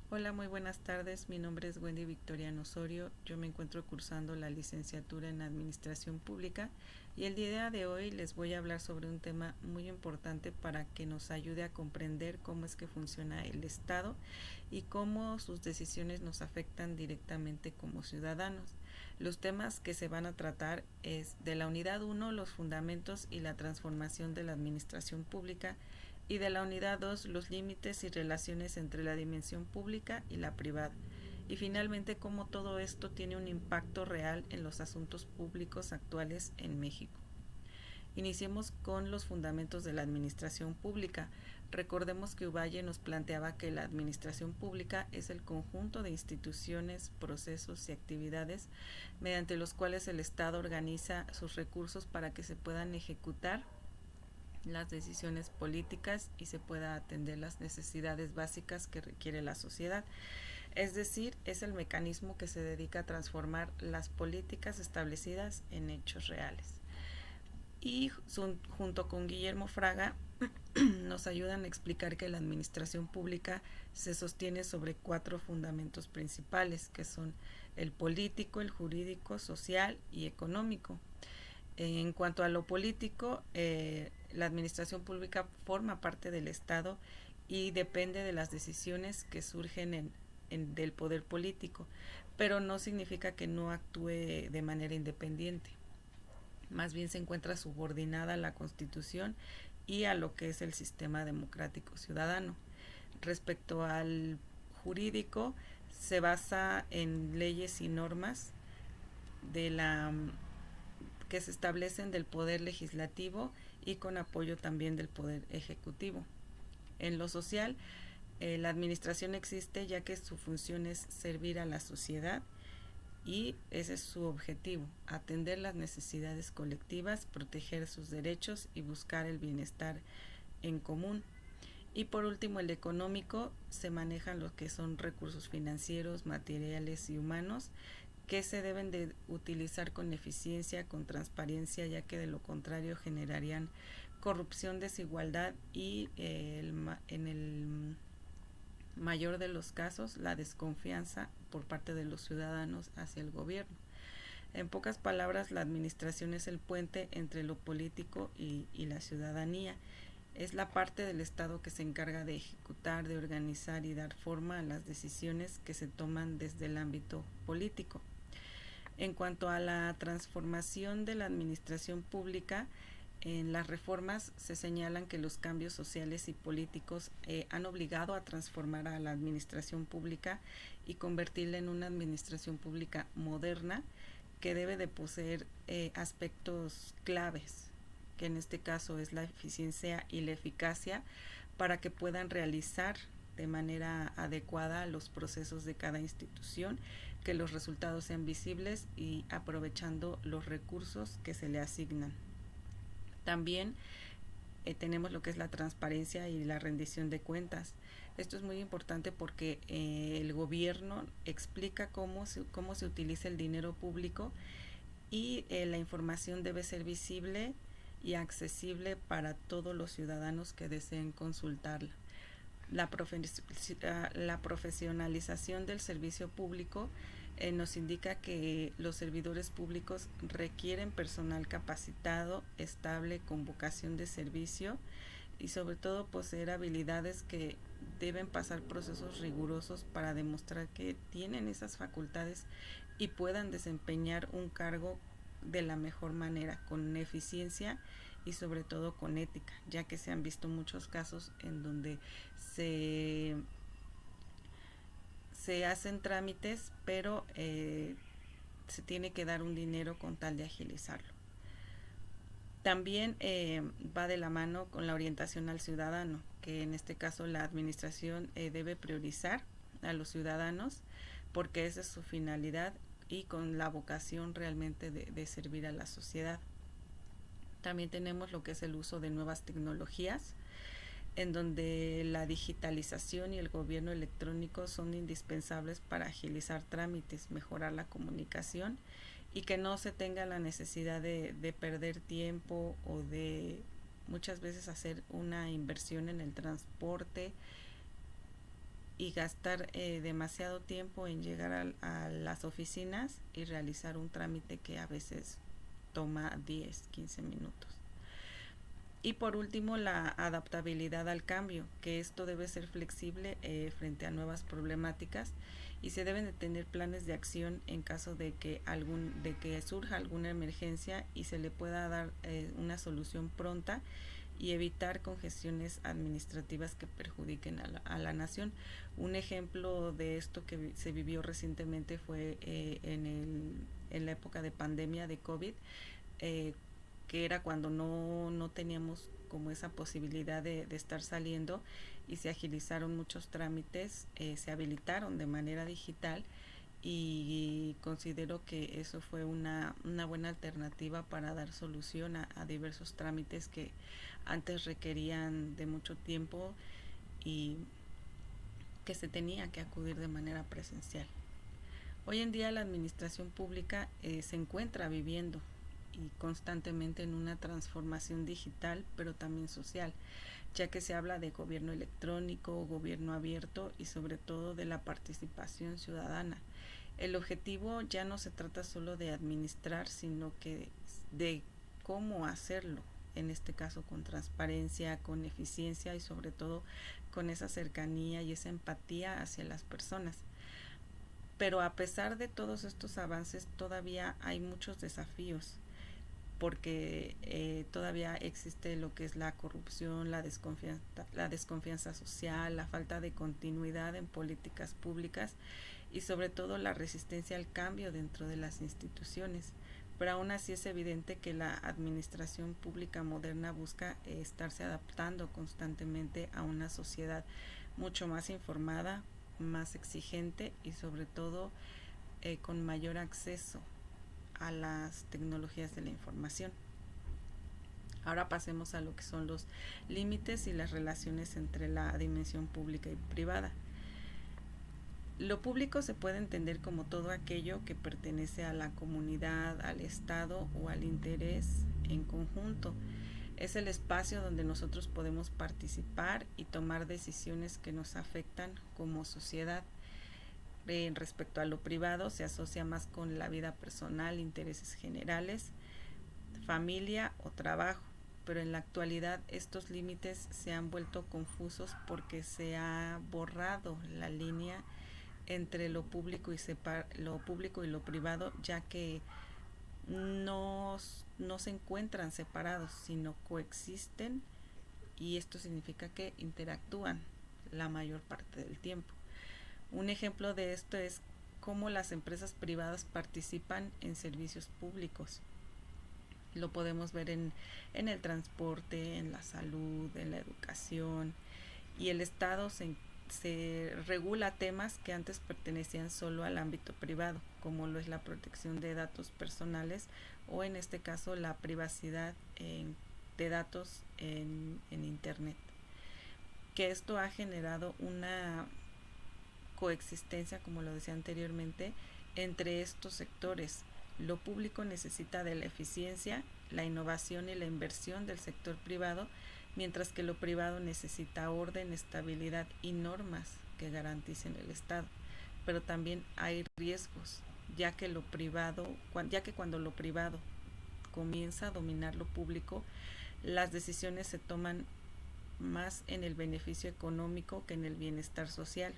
Hola, muy buenas tardes. Mi nombre es Wendy Victoriano Osorio. Yo me encuentro cursando la licenciatura en Administración Pública y el día de hoy les voy a hablar sobre un tema muy importante para que nos ayude a comprender cómo es que funciona el Estado y cómo sus decisiones nos afectan directamente como ciudadanos. Los temas que se van a tratar es de la unidad 1, los fundamentos y la transformación de la administración pública, y de la unidad 2, los límites y relaciones entre la dimensión pública y la privada. Y finalmente, cómo todo esto tiene un impacto real en los asuntos públicos actuales en México. Iniciemos con los fundamentos de la administración pública. Recordemos que Uvalle nos planteaba que la administración pública es el conjunto de instituciones, procesos y actividades mediante los cuales el Estado organiza sus recursos para que se puedan ejecutar las decisiones políticas y se pueda atender las necesidades básicas que requiere la sociedad. Es decir, es el mecanismo que se dedica a transformar las políticas establecidas en hechos reales. Y junto con Guillermo Fraga nos ayudan a explicar que la administración pública se sostiene sobre 4 fundamentos principales, que son el político, el jurídico, social y económico. En cuanto a lo político, la administración pública forma parte del Estado y depende de las decisiones que surgen del poder político, pero no significa que no actúe de manera independiente. Más bien se encuentra subordinada a la Constitución y a lo que es el sistema democrático ciudadano. Respecto al jurídico, se basa en leyes y normas de la que se establecen del poder legislativo y con apoyo también del poder ejecutivo. En lo social, la administración existe ya que su función es servir a la sociedad y ese es su objetivo, atender las necesidades colectivas, proteger sus derechos y buscar el bienestar en común. Y por último, el económico, se manejan lo que son recursos financieros, materiales y humanos que se deben de utilizar con eficiencia, con transparencia, ya que de lo contrario generarían corrupción, desigualdad y en el mayor de los casos la desconfianza por parte de los ciudadanos hacia el gobierno. En pocas palabras, la administración es el puente entre lo político y la ciudadanía. Es la parte del Estado que se encarga de ejecutar, de organizar y dar forma a las decisiones que se toman desde el ámbito político. En cuanto a la transformación de la administración pública, en las reformas se señalan que los cambios sociales y políticos han obligado a transformar a la administración pública y convertirla en una administración pública moderna que debe de poseer aspectos claves, que en este caso es la eficiencia y la eficacia, para que puedan realizar de manera adecuada los procesos de cada institución, que los resultados sean visibles y aprovechando los recursos que se le asignan. También tenemos lo que es la transparencia y la rendición de cuentas. Esto es muy importante porque el gobierno explica cómo se utiliza el dinero público y la información debe ser visible y accesible para todos los ciudadanos que deseen consultarla. La, la profesionalización del servicio público nos indica que los servidores públicos requieren personal capacitado, estable, con vocación de servicio y sobre todo poseer habilidades que deben pasar procesos rigurosos para demostrar que tienen esas facultades y puedan desempeñar un cargo de la mejor manera, con eficiencia y sobre todo con ética, ya que se han visto muchos casos en donde se, se hacen trámites, pero se tiene que dar un dinero con tal de agilizarlo. También va de la mano con la orientación al ciudadano, que en este caso la administración debe priorizar a los ciudadanos porque esa es su finalidad y con la vocación realmente de servir a la sociedad. También tenemos lo que es el uso de nuevas tecnologías, en donde la digitalización y el gobierno electrónico son indispensables para agilizar trámites, mejorar la comunicación y que no se tenga la necesidad de perder tiempo o de muchas veces hacer una inversión en el transporte y gastar demasiado tiempo en llegar a las oficinas y realizar un trámite que a veces toma 10, 15 minutos. Y por último, la adaptabilidad al cambio, que esto debe ser flexible frente a nuevas problemáticas y se deben de tener planes de acción en caso de que surja alguna emergencia y se le pueda dar una solución pronta y evitar congestiones administrativas que perjudiquen a la nación. Un ejemplo de esto que se vivió recientemente fue en la época de pandemia de COVID, eh, que era cuando no teníamos como esa posibilidad de estar saliendo y se agilizaron muchos trámites, se habilitaron de manera digital y considero que eso fue una buena alternativa para dar solución a diversos trámites que antes requerían de mucho tiempo y que se tenía que acudir de manera presencial. Hoy en día la administración pública se encuentra viviendo y constantemente en una transformación digital, pero también social, ya que se habla de gobierno electrónico, gobierno abierto y sobre todo de la participación ciudadana. El objetivo ya no se trata solo de administrar, sino que de cómo hacerlo, en este caso con transparencia, con eficiencia y sobre todo con esa cercanía y esa empatía hacia las personas. Pero a pesar de todos estos avances, todavía hay muchos desafíos porque todavía existe lo que es la corrupción, la desconfianza social, la falta de continuidad en políticas públicas y sobre todo la resistencia al cambio dentro de las instituciones. Pero aún así es evidente que la administración pública moderna busca estarse adaptando constantemente a una sociedad mucho más informada, más exigente y sobre todo con mayor acceso a las tecnologías de la información. Ahora pasemos a lo que son los límites y las relaciones entre la dimensión pública y privada. Lo público se puede entender como todo aquello que pertenece a la comunidad, al Estado o al interés en conjunto. Es el espacio donde nosotros podemos participar y tomar decisiones que nos afectan como sociedad. Respecto a lo privado, se asocia más con la vida personal, intereses generales, familia o trabajo, pero en la actualidad estos límites se han vuelto confusos porque se ha borrado la línea entre lo público y lo privado, ya que no se encuentran separados, sino coexisten y esto significa que interactúan la mayor parte del tiempo. Un ejemplo de esto es cómo las empresas privadas participan en servicios públicos. Lo podemos ver en el transporte, en la salud, en la educación, y el Estado se regula temas que antes pertenecían solo al ámbito privado, como lo es la protección de datos personales o en este caso la privacidad de datos en Internet. Que esto ha generado una coexistencia, como lo decía anteriormente, entre estos sectores. Lo público necesita de la eficiencia, la innovación y la inversión del sector privado, mientras que lo privado necesita orden, estabilidad y normas que garanticen el Estado. Pero también hay riesgos, ya que cuando lo privado comienza a dominar lo público, las decisiones se toman más en el beneficio económico que en el bienestar social.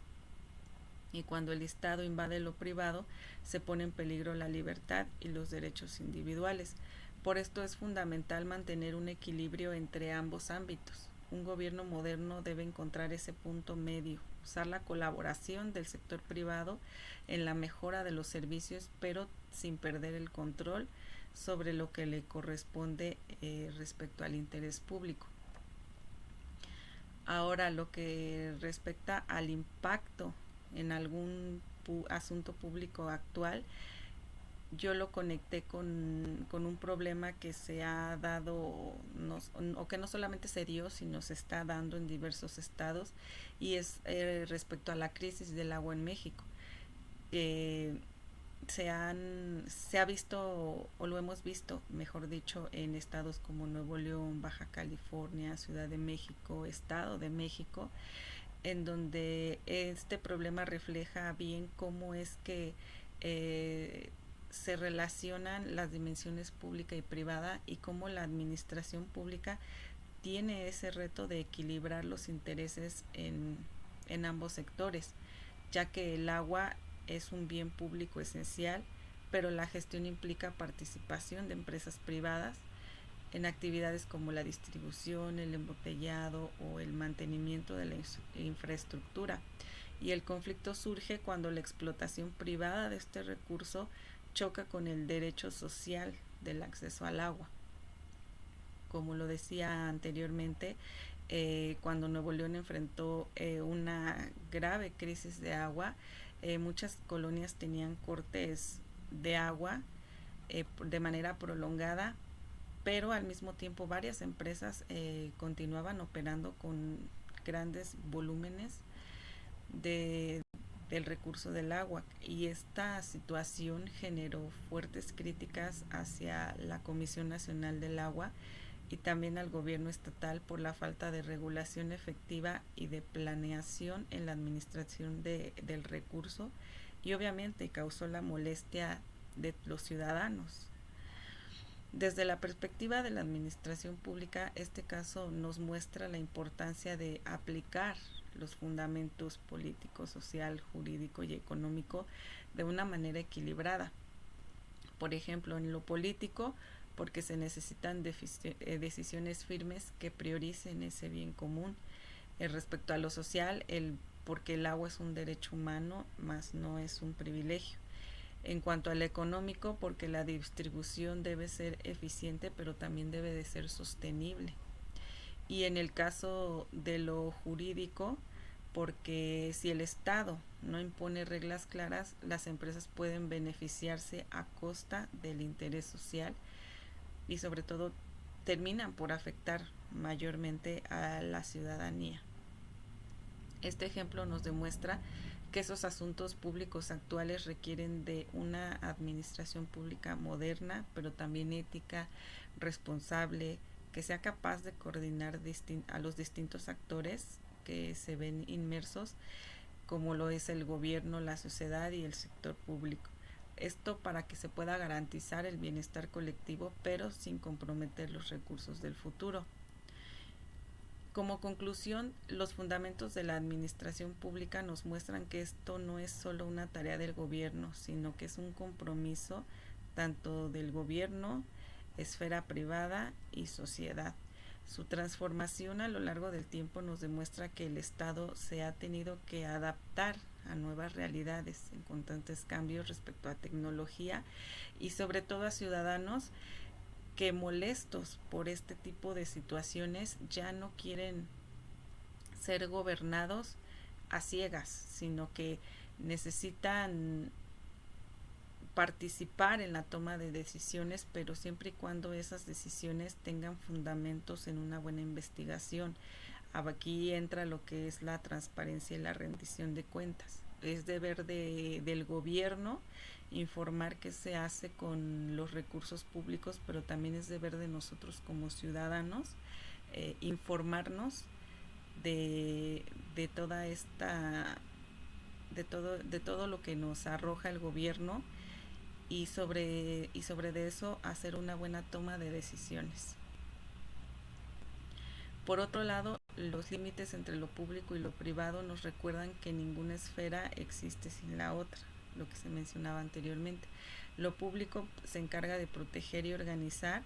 Y cuando el Estado invade lo privado, se pone en peligro la libertad y los derechos individuales. Por esto es fundamental mantener un equilibrio entre ambos ámbitos. Un gobierno moderno debe encontrar ese punto medio, usar la colaboración del sector privado en la mejora de los servicios, pero sin perder el control sobre lo que le corresponde respecto al interés público. Ahora, lo que respecta al impacto en algún asunto público actual, yo lo conecté con un problema que se ha dado o que no solamente se dio, sino se está dando en diversos estados y es respecto a la crisis del agua en México. Se ha visto o lo hemos visto, mejor dicho, en estados como Nuevo León, Baja California, Ciudad de México, Estado de México, en donde este problema refleja bien cómo es que se relacionan las dimensiones pública y privada y cómo la administración pública tiene ese reto de equilibrar los intereses en ambos sectores, ya que el agua es un bien público esencial, pero la gestión implica participación de empresas privadas en actividades como la distribución, el embotellado o el mantenimiento de la infraestructura. Y el conflicto surge cuando la explotación privada de este recurso choca con el derecho social del acceso al agua. Como lo decía anteriormente, cuando Nuevo León enfrentó una grave crisis de agua, muchas colonias tenían cortes de agua de manera prolongada, pero al mismo tiempo varias empresas continuaban operando con grandes volúmenes de, del recurso del agua, y esta situación generó fuertes críticas hacia la Comisión Nacional del Agua y también al gobierno estatal por la falta de regulación efectiva y de planeación en la administración del recurso, y obviamente causó la molestia de los ciudadanos. Desde la perspectiva de la administración pública, este caso nos muestra la importancia de aplicar los fundamentos político, social, jurídico y económico de una manera equilibrada. Por ejemplo, en lo político, porque se necesitan decisiones firmes que prioricen ese bien común. Respecto a lo social, porque el agua es un derecho humano, más no es un privilegio. En cuanto al económico, porque la distribución debe ser eficiente, pero también debe de ser sostenible. Y en el caso de lo jurídico, porque si el Estado no impone reglas claras, las empresas pueden beneficiarse a costa del interés social y sobre todo terminan por afectar mayormente a la ciudadanía. Este ejemplo nos demuestra que esos asuntos públicos actuales requieren de una administración pública moderna, pero también ética, responsable, que sea capaz de coordinar a los distintos actores que se ven inmersos, como lo es el gobierno, la sociedad y el sector público. Esto para que se pueda garantizar el bienestar colectivo, pero sin comprometer los recursos del futuro. Como conclusión, los fundamentos de la administración pública nos muestran que esto no es solo una tarea del gobierno, sino que es un compromiso tanto del gobierno, esfera privada y sociedad. Su transformación a lo largo del tiempo nos demuestra que el Estado se ha tenido que adaptar a nuevas realidades en constantes cambios respecto a tecnología y sobre todo a ciudadanos que, molestos por este tipo de situaciones, ya no quieren ser gobernados a ciegas, sino que necesitan participar en la toma de decisiones, pero siempre y cuando esas decisiones tengan fundamentos en una buena investigación. Aquí entra lo que es la transparencia y la rendición de cuentas. Es deber del gobierno informar qué se hace con los recursos públicos, pero también es deber de nosotros como ciudadanos informarnos de toda esta de todo lo que nos arroja el gobierno, y sobre de eso hacer una buena toma de decisiones. Por otro lado, los límites entre lo público y lo privado nos recuerdan que ninguna esfera existe sin la otra, lo que se mencionaba anteriormente. Lo público se encarga de proteger y organizar,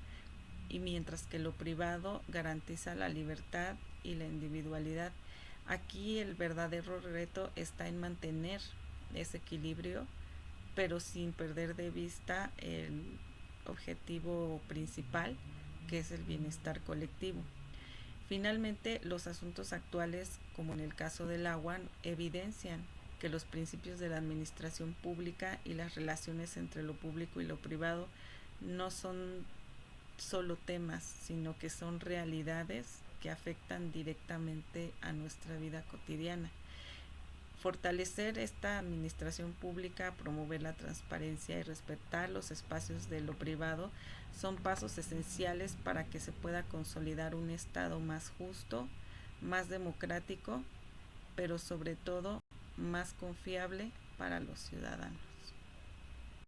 y mientras que lo privado garantiza la libertad y la individualidad. Aquí el verdadero reto está en mantener ese equilibrio, pero sin perder de vista el objetivo principal, que es el bienestar colectivo. Finalmente, los asuntos actuales, como en el caso del agua, evidencian que los principios de la administración pública y las relaciones entre lo público y lo privado no son solo temas, sino que son realidades que afectan directamente a nuestra vida cotidiana. Fortalecer esta administración pública, promover la transparencia y respetar los espacios de lo privado son pasos esenciales para que se pueda consolidar un Estado más justo, más democrático pero sobre todo más confiable para los ciudadanos.